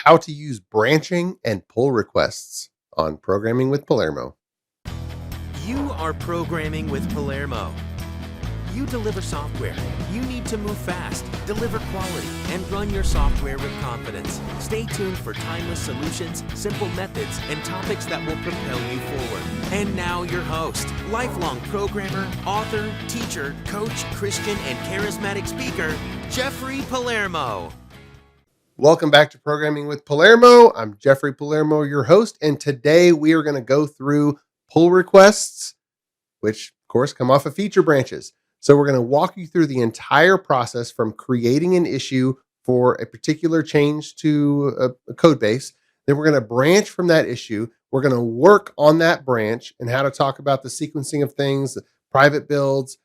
how to use branching and pull requests on Programming with Palermo. You are programming with Palermo. You deliver software. You need to move fast, deliver quality, and run your software with confidence. Stay tuned for timeless solutions, simple methods, and topics that will propel you forward. And now your host, lifelong programmer, author, teacher, coach, Christian, and charismatic speaker, Jeffrey Palermo. Welcome back to Programming with Palermo. I'm Jeffrey Palermo, your host, and today we are going to go through pull requests, which of course come off of feature branches. So we're going to walk you through the entire process from creating an issue for a particular change to a code base. Then we're going to branch from that issue. We're going to work on that branch and how to talk about the sequencing of things, the private builds,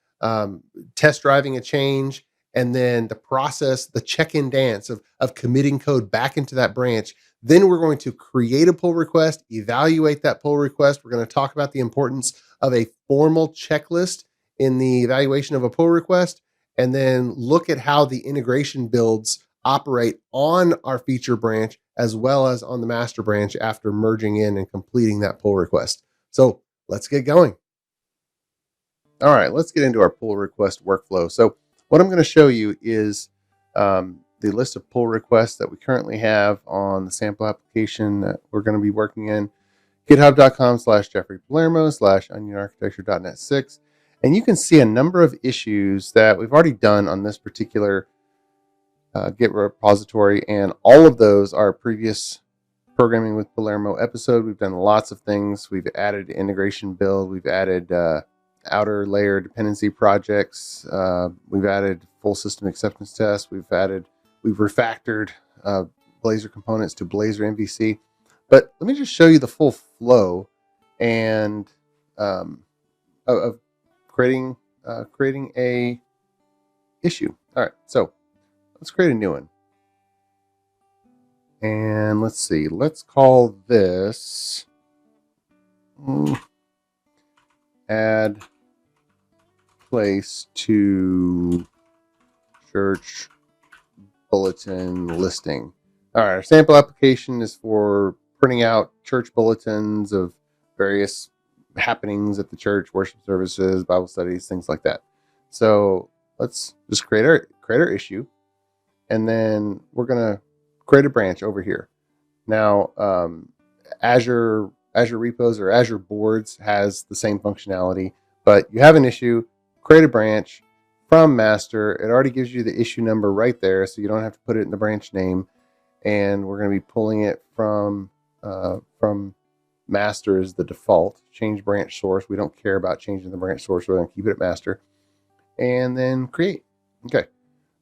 test driving a change, and then the process, the check-in dance of committing code back into that branch. Then we're going to create a pull request, evaluate that pull request. We're going to talk about the importance of a formal checklist in the evaluation of a pull request, and then look at how the integration builds operate on our feature branch as well as on the master branch after merging in and completing that pull request. So let's get going. All right, let's get into our pull request workflow. So what I'm going to show you is the list of pull requests that we currently have on the sample application that we're going to be working in, github.com/Jeffrey Palermo/onionarchitecture.net 6. And you can see a number of issues that we've already done on this particular Git repository. And all of those are previous Programming with Palermo episode. We've done lots of things. We've added integration build. We've added outer layer dependency projects. We've added full system acceptance tests. We've refactored Blazor components to Blazor MVC. But let me just show you the full flow and of creating a issue. All right, so let's create a new one. And let's see, let's call this add place to church bulletin listing. All right, our sample application is for printing out church bulletins of various happenings at the church, worship services, Bible studies, things like that. So let's just create our issue, and then we're gonna create a branch over here. Now, Azure repos or Azure boards has the same functionality, but you have an issue, create a branch from master. It already gives you the issue number right there, so you don't have to put it in the branch name. And we're going to be pulling it from master as the default. Change branch source. We don't care about changing the branch source. We're going to keep it at master. And then create. Okay.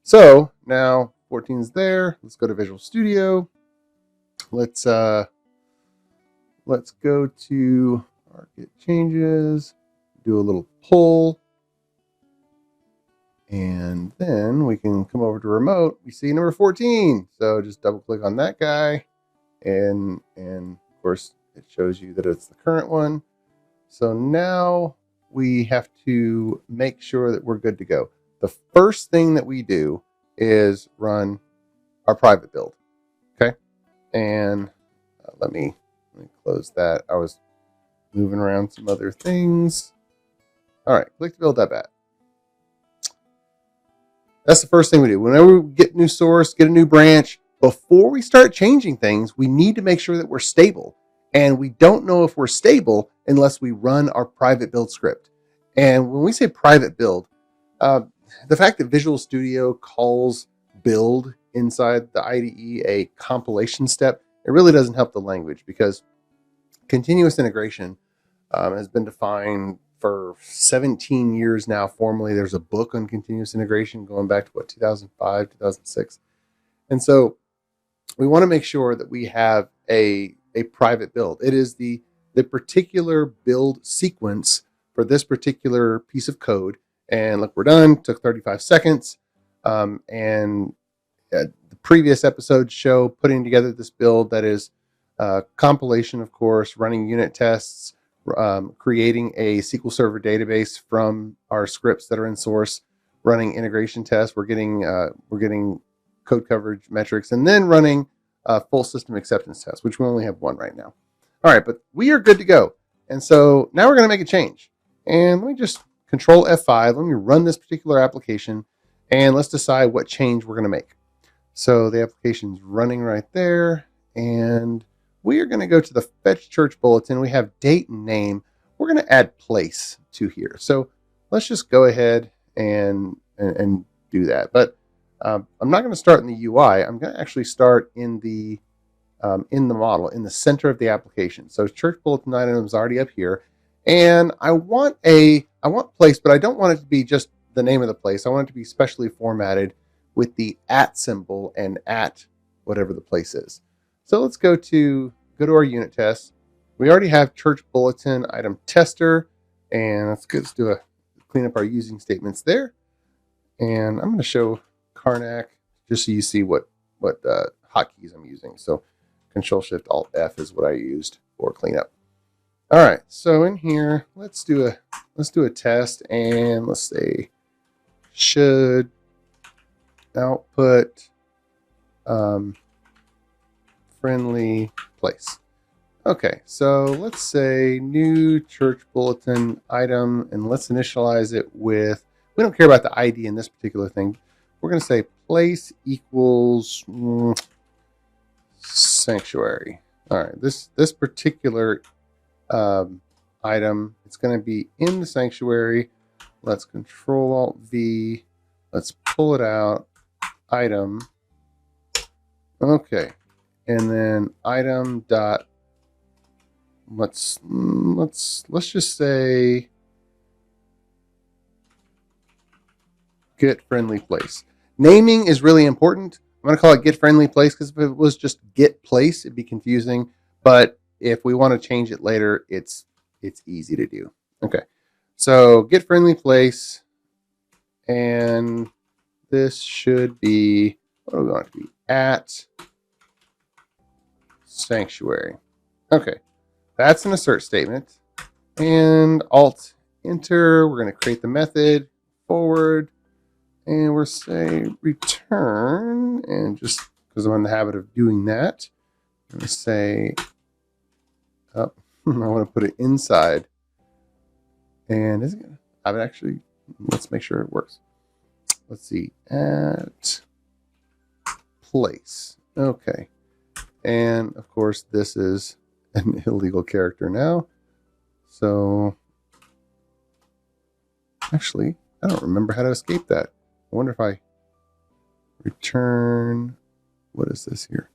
So now 14 is there. Let's go to Visual Studio. Let's go to our Git changes. Do a little pull. And then we can come over to remote. We see number 14. So just double click on that guy. And of course, it shows you that it's the current one. So now we have to make sure that we're good to go. The first thing that we do is run our private build. Okay. And let me close that. I was moving around some other things. All right. Click to build that back. That's the first thing we do. Whenever we get a new source, get a new branch, before we start changing things, we need to make sure that we're stable. And we don't know if we're stable unless we run our private build script. And when we say private build, the fact that Visual Studio calls build inside the IDE a compilation step, it really doesn't help the language, because continuous integration has been defined for 17 years now. Formally, there's a book on continuous integration going back to 2005, 2006. And so we want to make sure that we have a private build. It is the particular build sequence for this particular piece of code. And look, we're done. Took 35 seconds. And the previous episodes show putting together this build that is compilation, of course, running unit tests, creating a SQL Server database from our scripts that are in source, running integration tests. We're getting code coverage metrics, and then running full system acceptance test, which we only have one right now. All right, but we are good to go. And so now we're going to make a change. And let me just Control F5. Let me run this particular application, and let's decide what change we're going to make. So the application's running right there, and we are going to go to the Fetch Church Bulletin. We have date and name. We're going to add place to here. So let's just go ahead and do that. But I'm not going to start in the UI. I'm going to actually start in the model, in the center of the application. So Church Bulletin item is already up here. And I want place, but I don't want it to be just the name of the place. I want it to be specially formatted with the @ symbol and @ whatever the place is. So let's go to our unit test. We already have Church Bulletin item tester, and let's clean up our using statements there. And I'm going to show Karnak just so you see what hotkeys I'm using. So Control Shift Alt F is what I used for cleanup. All right, so in here, let's do a test, and let's say should output friendly place. Okay, so let's say new church bulletin item, and let's initialize it with, we don't care about the ID in this particular thing. We're going to say place equals sanctuary. All right, this particular item, it's going to be in the sanctuary. Let's Control Alt V. Let's pull it out. Item. Okay, and then item dot. Let's just say get friendly place. Naming is really important. I'm going to call it get friendly place because if it was just get place, it'd be confusing. But if we want to change it later, it's easy to do. Okay, so get friendly place, and this should be, what do we want it to be? At sanctuary. Okay, that's an assert statement. And Alt Enter. We're going to create the method forward, and we'll say return. And just because I'm in the habit of doing that, I'm going to say, oh, I want to put it inside. And is it going to, I would actually, let's make sure it works. Let's see, at place. Okay. And of course, this is an illegal character now. So actually, I don't remember how to escape that. I wonder if I return, what is this here?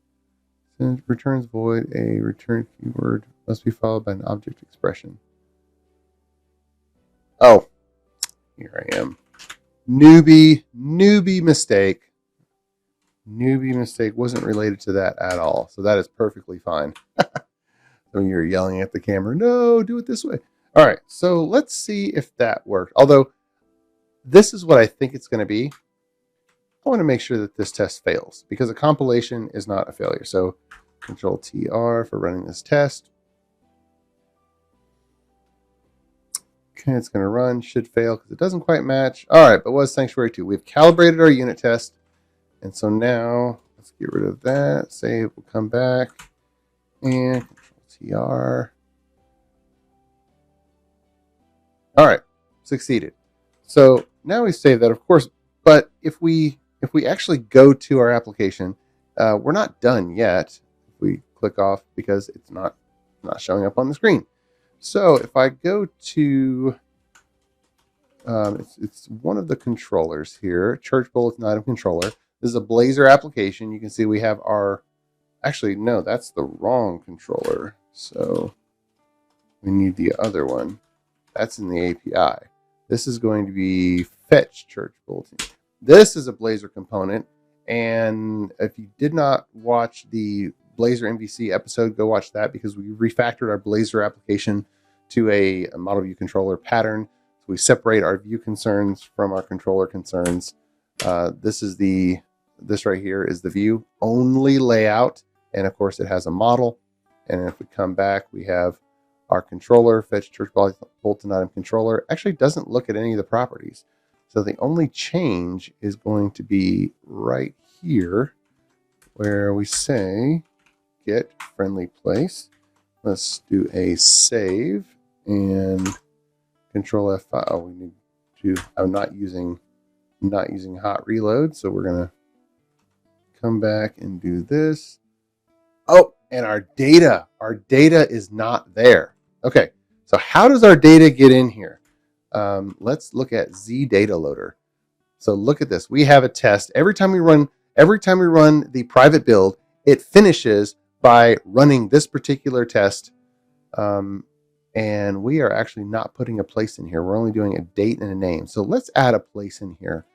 Since returns void, a return keyword must be followed by an object expression. Oh, here I am. Newbie mistake. Newbie mistake wasn't related to that at all. So that is perfectly fine. So you're yelling at the camera, no, do it this way. All right, so let's see if that worked. Although this is what I think it's going to be. I want to make sure that this test fails because a compilation is not a failure. So Control TR for running this test. Okay, it's going to run, should fail because it doesn't quite match. All right, but was Sanctuary 2. We've calibrated our unit test. And so now let's get rid of that. Save, we'll come back and Control TR. All right, succeeded. So now we save that, of course, but if we actually go to our application, we're not done yet. If we click off because it's not showing up on the screen. So if I go to, it's one of the controllers here, Church Bulletin Item Controller. This is a Blazor application. You can see we have our, actually, no, that's the wrong controller. So we need the other one. That's in the API. This is going to be Fetch Church Bulletin. This is a Blazor component. And if you did not watch the Blazor MVC episode, go watch that because we refactored our Blazor application to a model view controller pattern. So we separate our view concerns from our controller concerns. This right here is the view only layout. And of course it has a model. And if we come back, we have our controller, Fetch Church Bulletin Item Controller. Actually doesn't look at any of the properties. So the only change is going to be right here where we say get friendly place. Let's do a save and Control F5. Oh, we need to. I'm not using hot reload, so we're gonna come back and do this. Oh, and our data is not there. Okay, so how does our data get in here? Let's look at Z data loader. So look at this. We have a test every time we run the private build. It finishes by running this particular test. And we are actually not putting a place in here. We're only doing a date and a name. So let's add a place in here.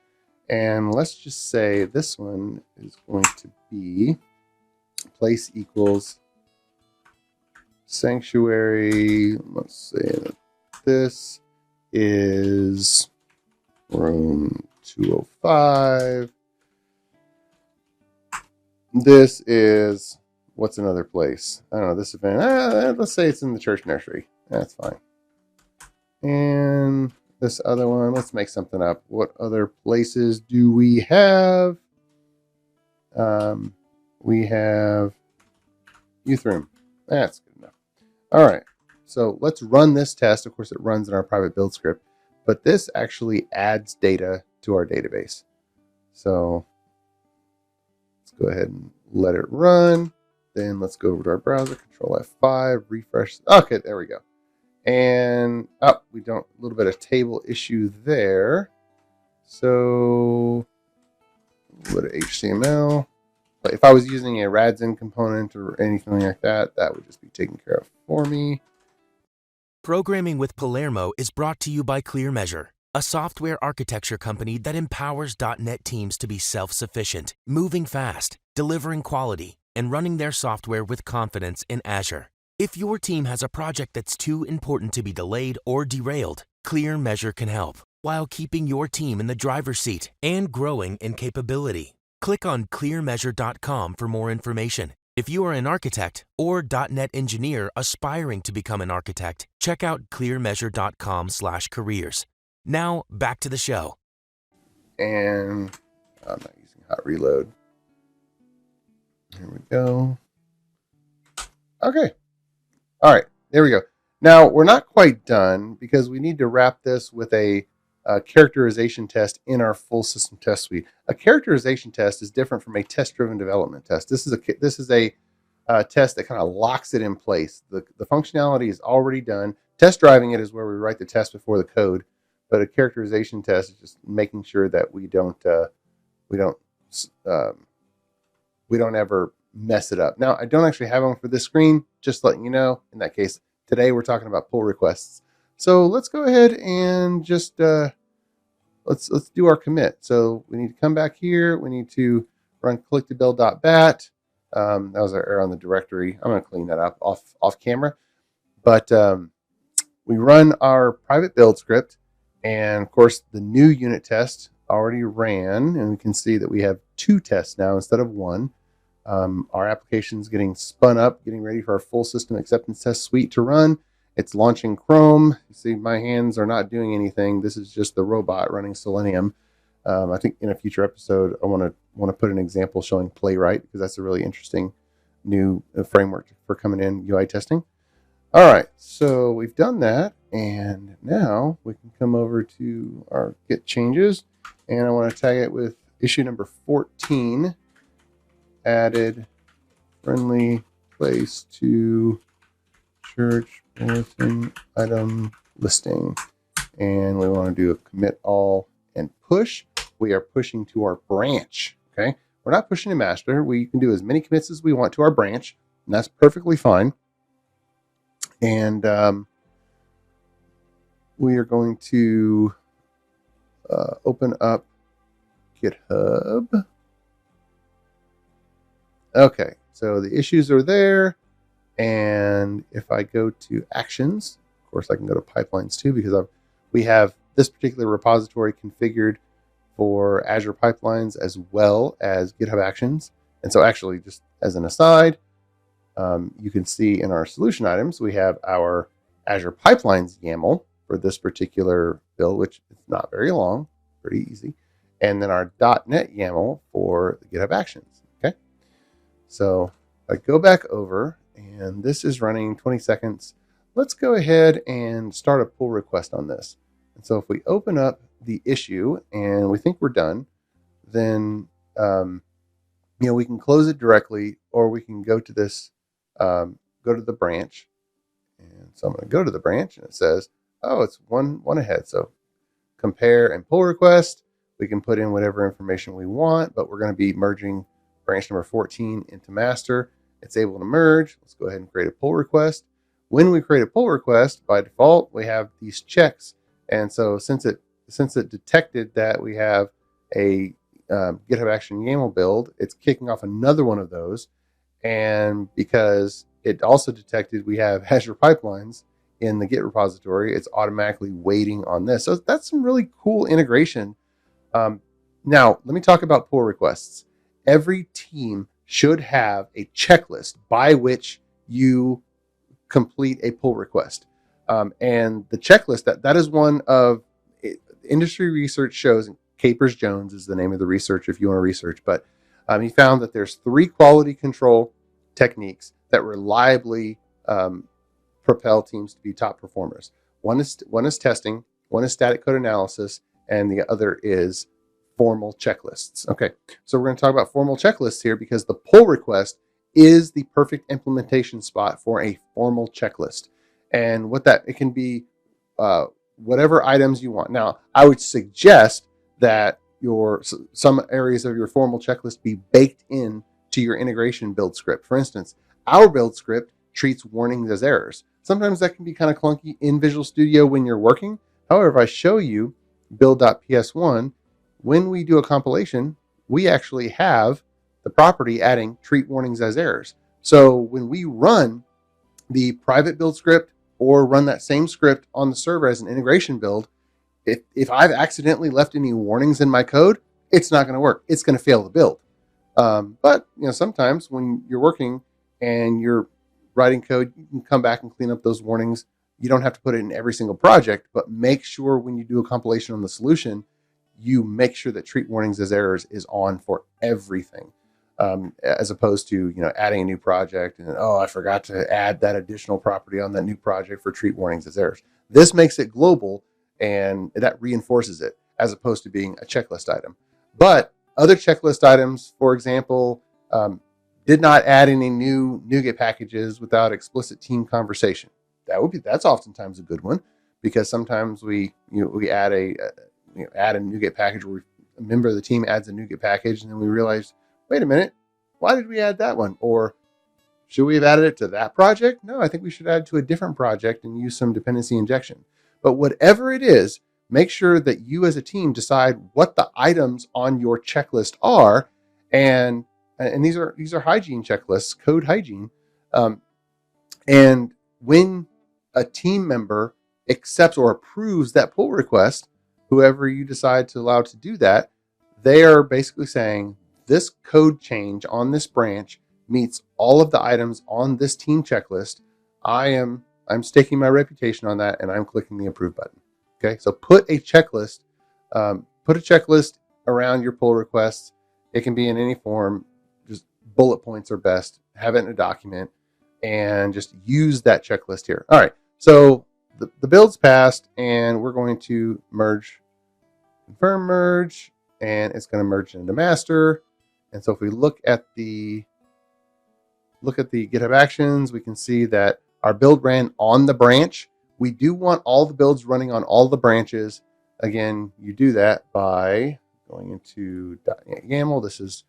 And let's just say this one is going to be place equals sanctuary. Let's say that this is room 205. This is, what's another place? I don't know, this event. Let's say it's in the church nursery. That's fine. And this other one, let's make something up. What other places do we have? We have youth room. That's good enough. All right. So let's run this test. Of course, it runs in our private build script, but this actually adds data to our database. So let's go ahead and let it run. Then let's go over to our browser, Control F5, refresh. Okay, there we go. And we don't, a little bit of table issue there. So go to HTML. But if I was using a RADZIN component or anything like that, that would just be taken care of for me. Programming with Palermo is brought to you by ClearMeasure, a software architecture company that empowers .NET teams to be self-sufficient, moving fast, delivering quality, and running their software with confidence in Azure. If your team has a project that's too important to be delayed or derailed, ClearMeasure can help while keeping your team in the driver's seat and growing in capability. Click on clearmeasure.com for more information. If you are an architect or .NET engineer aspiring to become an architect, check out clearmeasure.com/careers. Now, back to the show. And I'm not using hot reload. Here we go. Okay. All right, there we go. Now, we're not quite done because we need to wrap this with a characterization test in our full system test suite. A characterization test is different from a test-driven development test. This is a test that kind of locks it in place. The functionality is already done. Test driving it is where we write the test before the code, but a characterization test is just making sure that we don't ever mess it up. Now, I don't actually have one for this screen, just letting you know. In that case, today we're talking about pull requests. So let's go ahead and just let's do our commit. So we need to come back here. We need to run click-to-build.bat. That was our error on the directory. I'm going to clean that up off camera. But we run our private build script, and of course the new unit test already ran, and we can see that we have 2 tests now instead of 1. Our application's getting spun up, getting ready for our full system acceptance test suite to run. It's launching Chrome. You see my hands are not doing anything. This is just the robot running Selenium. I think in a future episode, I want to put an example showing Playwright, because that's a really interesting new framework for coming in UI testing. All right, so we've done that, and now we can come over to our Git changes, and I want to tag it with issue number 14. Added friendly place to church bulletin item listing, and we want to do a commit all and push. We are pushing to our branch. Okay, we're not pushing to master. We can do as many commits as we want to our branch, and that's perfectly fine. And we are going to open up GitHub. Okay, so the issues are there, and if I go to actions, of course I can go to pipelines too, because we have this particular repository configured for Azure pipelines as well as GitHub Actions. And so actually, just as an aside, you can see in our solution items, we have our Azure Pipelines YAML for this particular build, which is not very long, pretty easy. And then our .NET YAML for the GitHub Actions. Okay. So I go back over, and this is running 20 seconds. Let's go ahead and start a pull request on this. And so if we open up the issue and we think we're done, then we can close it directly, or we can go to this, go to the branch. And so I'm going to go to the branch, and it says, oh, it's one ahead. So compare and pull request. We can put in whatever information we want, but we're going to be merging branch number 14 into master. It's able to merge. Let's go ahead and create a pull request. When we create a pull request, by default, we have these checks. And so since it detected that we have a GitHub Action YAML build, it's kicking off another one of those. And because it also detected we have Azure pipelines in the Git repository, it's automatically waiting on this. So that's some really cool integration. Now, let me talk about pull requests. Every team should have a checklist by which you complete a pull request. And the checklist, that is one of industry research shows, and Capers-Jones is the name of the research if you want to research, but he found that there's 3 quality control techniques that reliably propel teams to be top performers. One is testing, one is static code analysis, and the other is formal checklists. Okay, so we're going to talk about formal checklists here because the pull request is the perfect implementation spot for a formal checklist. And it can be whatever items you want. Now, I would suggest that some areas of your formal checklist be baked in to your integration build script. For instance, our build script treats warnings as errors. Sometimes that can be kind of clunky in Visual Studio when you're working. However, if I show you build.ps1, when we do a compilation, we actually have the property adding treat warnings as errors. So when we run the private build script or run that same script on the server as an integration build, if I've accidentally left any warnings in my code, it's not going to work. It's going to fail the build. But sometimes when you're working and you're writing code, you can come back and clean up those warnings. You don't have to put it in every single project, but make sure when you do a compilation on the solution, you make sure that treat warnings as errors is on for everything, as opposed to adding a new project and I forgot to add that additional property on that new project for treat warnings as errors. This makes it global, and that reinforces it as opposed to being a checklist item. But other checklist items, for example, did not add any new NuGet packages without explicit team conversation. That's oftentimes a good one, because sometimes we add a NuGet package where a member of the team adds a NuGet package, and then we realize, wait a minute, why did we add that one? Or should we have added it to that project? No, I think we should add it to a different project and use some dependency injection. But whatever it is, make sure that you as a team decide what the items on your checklist are, and these are hygiene checklists, code hygiene. And when a team member accepts or approves that pull request, whoever you decide to allow to do that, they are basically saying this code change on this branch meets all of the items on this team checklist. I'm staking my reputation on that, and I'm clicking the approve button. Okay, so put a checklist around your pull requests. It can be in any form. Just bullet points are best. Have it in a document, and just use that checklist here. All right, so the build's passed, and we're going to confirm merge, and it's going to merge into master. And so if we look at the GitHub Actions, we can see that our build ran on the branch. We do want all the builds running on all the branches. Again, you do that by going into .yaml. This is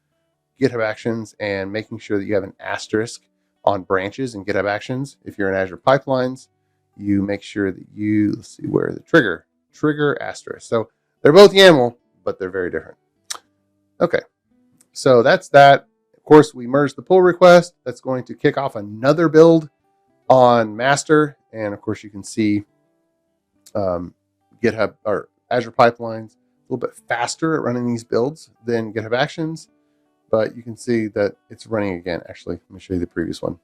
GitHub Actions, and making sure that you have an asterisk on branches in GitHub Actions. If you're in Azure Pipelines, you make sure that let's see where the trigger asterisk. So they're both YAML, but they're very different. Okay, so that's that. Of course, we merged the pull request. That's going to kick off another build on master. And of course, you can see GitHub or Azure Pipelines a little bit faster at running these builds than GitHub Actions, but you can see that it's running again. Actually, let me show you the previous one.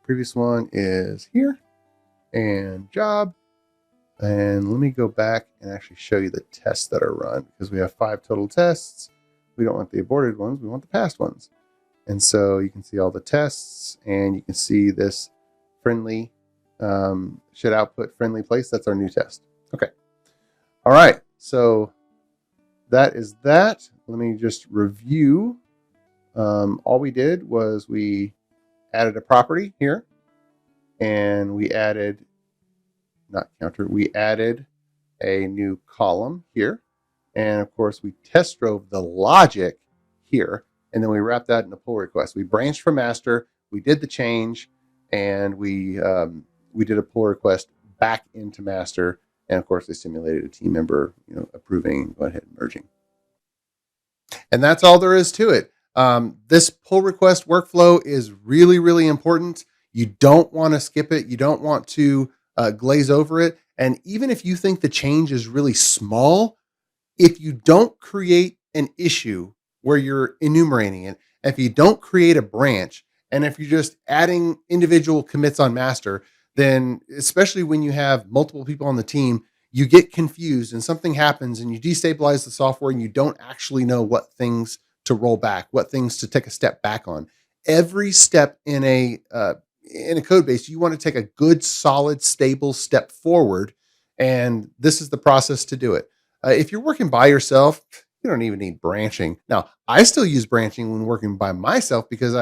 Previous one is here, and job. And let me go back and actually show you the tests that are run, because we have 5 total tests. We don't want the aborted ones. We want the passed ones. And so you can see all the tests, and you can see this friendly should output friendly place. That's our new test. Okay. All right. So that is that. Let me just review. All we did was we added a property here, and we added, not counter, we added a new column here. And of course, we test drove the logic here, and then we wrapped that in a pull request. We branched from master, we did the change, and we did a pull request back into master. And of course, they simulated a team member, approving, go ahead and merging. And that's all there is to it. This pull request workflow is really, really important. You don't want to skip it. You don't want to glaze over it. And even if you think the change is really small, if you don't create an issue where you're enumerating it, if you don't create a branch, and if you're just adding individual commits on master, then especially when you have multiple people on the team, you get confused and something happens and you destabilize the software and you don't actually know what things to roll back, what things to take a step back on. Every step in a code base, you want to take a good, solid, stable step forward. And this is the process to do it. If you're working by yourself, you don't even need branching. Now, I still use branching when working by myself because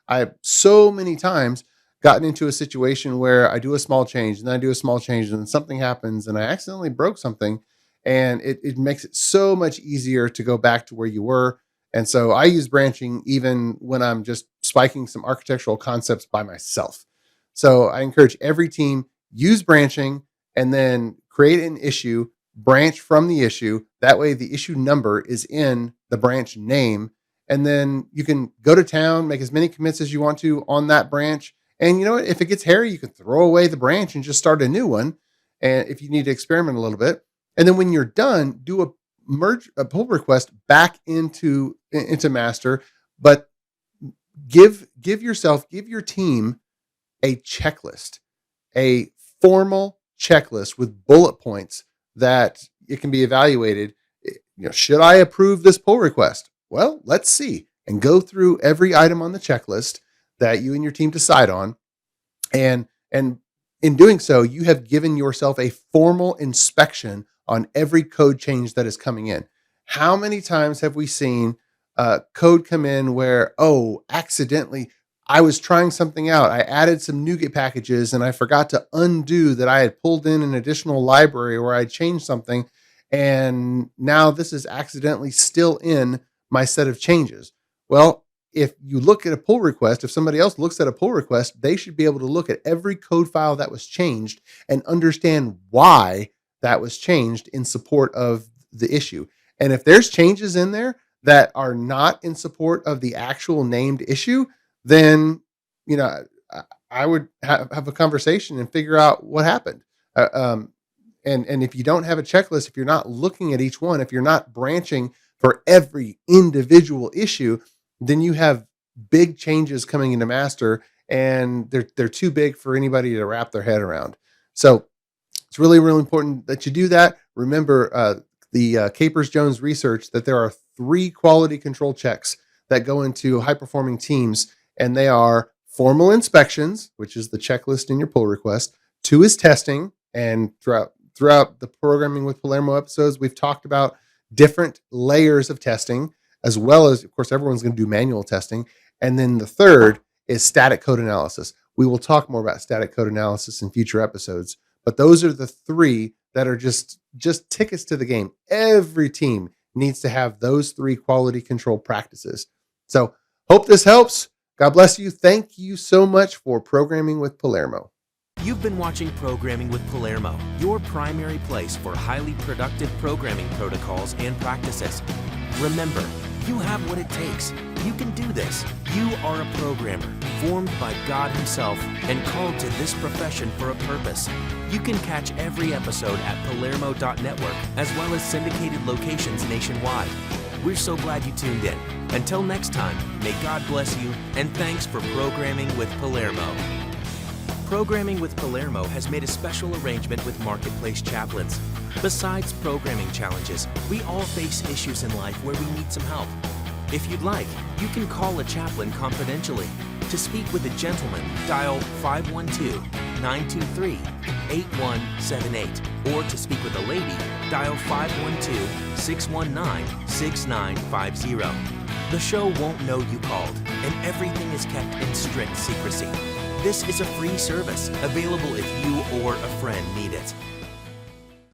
I've so many times gotten into a situation where I do a small change and then I do a small change and then something happens and I accidentally broke something, and it makes it so much easier to go back to where you were. And so I use branching even when I'm just spiking some architectural concepts by myself. So I encourage every team, use branching and then create an issue, branch from the issue. That way the issue number is in the branch name. And then you can go to town, make as many commits as you want to on that branch. And you know what? If it gets hairy, you can throw away the branch and just start a new one. And if you need to experiment a little bit, and then when you're done, do a pull request back into master, but give your team a checklist, a formal checklist with bullet points that it can be evaluated. Should I approve this pull request? Well, let's see, and go through every item on the checklist that you and your team decide on. And in doing so, you have given yourself a formal inspection on every code change that is coming in. How many times have we seen code come in where, accidentally, I was trying something out. I added some NuGet packages and I forgot to undo that I had pulled in an additional library where I changed something. And now this is accidentally still in my set of changes. Well, if you look at a pull request, if somebody else looks at a pull request, they should be able to look at every code file that was changed and understand why that was changed in support of the issue. And if there's changes in there that are not in support of the actual named issue, then, I would have a conversation and figure out what happened. And if you don't have a checklist, if you're not looking at each one, if you're not branching for every individual issue, then you have big changes coming into master and they're too big for anybody to wrap their head around. So it's really, really important that you do that. Remember the Capers-Jones research that there are 3 quality control checks that go into high-performing teams, and they are formal inspections, which is the checklist in your pull request. 2 is testing, and throughout the Programming with Palermo episodes, we've talked about different layers of testing, as well as, of course, everyone's going to do manual testing. And then the 3rd is static code analysis. We will talk more about static code analysis in future episodes, but those are the 3 that are just tickets to the game. Every team needs to have those 3 quality control practices. So hope this helps. God bless you. Thank you so much for Programming with Palermo. You've been watching Programming with Palermo, your primary place for highly productive programming protocols and practices. Remember, you have what it takes. You can do this. You are a programmer, formed by God Himself and called to this profession for a purpose. You can catch every episode at palermo.network, as well as syndicated locations nationwide. We're so glad you tuned in. Until next time, may God bless you, and thanks for Programming with Palermo. Programming with Palermo has made a special arrangement with Marketplace Chaplains. Besides programming challenges, we all face issues in life where we need some help. If you'd like, you can call a chaplain confidentially. To speak with a gentleman, dial 512-923-8178. Or to speak with a lady, dial 512-619-6950. The show won't know you called, and everything is kept in strict secrecy. This is a free service, available if you or a friend need it.